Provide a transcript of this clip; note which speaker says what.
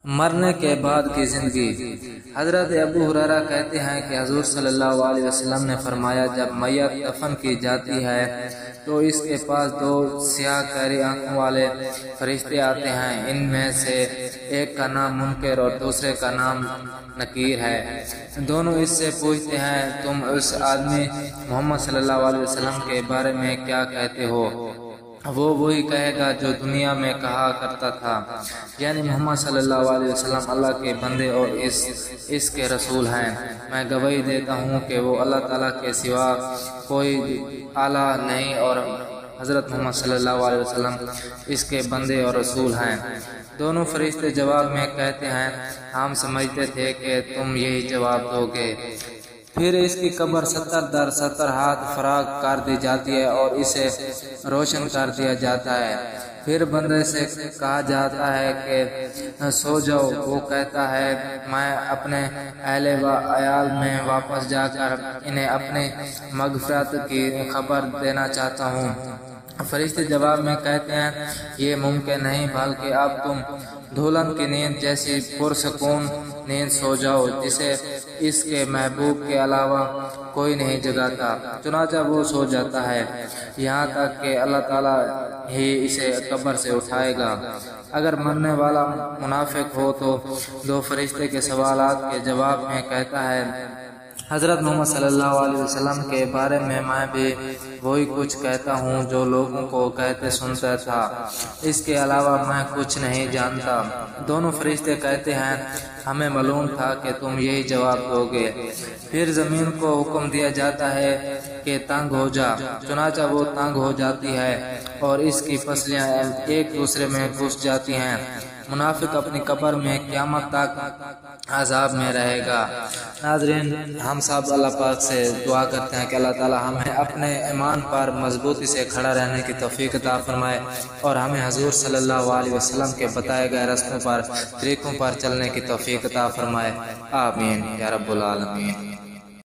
Speaker 1: مرنے کے بعد کی زندگی۔ حضرت ابو ہریرہ کہتے ہیں کہ حضور صلی اللہ علیہ وسلم نے فرمایا، جب میت دفن کی جاتی ہے تو اس کے پاس دو سیاہ کیری آنکھوں والے فرشتے آتے ہیں۔ ان میں سے ایک کا نام منکر اور دوسرے کا نام نکیر ہے۔ دونوں اس سے پوچھتے ہیں، تم اس آدمی محمد صلی اللہ علیہ وسلم کے بارے میں کیا کہتے ہو؟ وہ وہی کہے گا جو دنیا میں کہا کرتا تھا، یعنی محمد صلی اللہ علیہ وسلم اللہ کے بندے اور اس کے رسول ہیں۔ میں گواہی دیتا ہوں کہ وہ اللہ تعالیٰ کے سوا کوئی الہ نہیں اور حضرت محمد صلی اللہ علیہ وسلم اس کے بندے اور رسول ہیں۔ دونوں فرشتے جواب میں کہتے ہیں، ہم سمجھتے تھے کہ تم یہی جواب دو گے۔ پھر اس کی قبر 70 در 70 ہاتھ فراغ کر دی جاتی ہے اور اسے روشن کر دیا جاتا ہے۔ پھر بندے سے کہا جاتا ہے کہ سو جاؤ۔ وہ کہتا ہے، میں اپنے اہل و عیال میں واپس جا کر انہیں اپنی مغفرت کی خبر دینا چاہتا ہوں۔ فرشتے جواب میں کہتے ہیں، یہ ممکن نہیں، بلکہ اب تم دلہن کی نیند جیسی پرسکون نیند سو جاؤ جسے اس کے محبوب کے علاوہ کوئی نہیں جگاتا۔ چنانچہ وہ سو جاتا ہے یہاں تک کہ اللہ تعالیٰ ہی اسے قبر سے اٹھائے گا۔ اگر مرنے والا منافق ہو تو دو فرشتے کے سوالات کے جواب میں کہتا ہے، حضرت محمد صلی اللہ علیہ وسلم کے بارے میں بھی وہی کچھ کہتا ہوں جو لوگوں کو کہتے سنتا تھا، اس کے علاوہ میں کچھ نہیں جانتا۔ دونوں فرشتے کہتے ہیں، ہمیں معلوم تھا کہ تم یہی جواب دو گے۔ پھر زمین کو حکم دیا جاتا ہے کہ تنگ ہو جا، چنانچہ وہ تنگ ہو جاتی ہے اور اس کی پسلیاں ایک دوسرے میں گھس جاتی ہیں۔ منافق اپنی قبر میں قیامت تک عذاب میں رہے گا۔ ناظرین، ہم سب اللہ پاک سے دعا کرتے ہیں کہ اللہ تعالی ہمیں اپنے ایمان پر مضبوطی سے کھڑا رہنے کی توفیق عطا فرمائے اور ہمیں حضور صلی اللہ علیہ وسلم کے بتائے گئے رستوں پر، طریقوں پر چلنے کی توفیق عطا فرمائے۔ آمین یا رب العالمین۔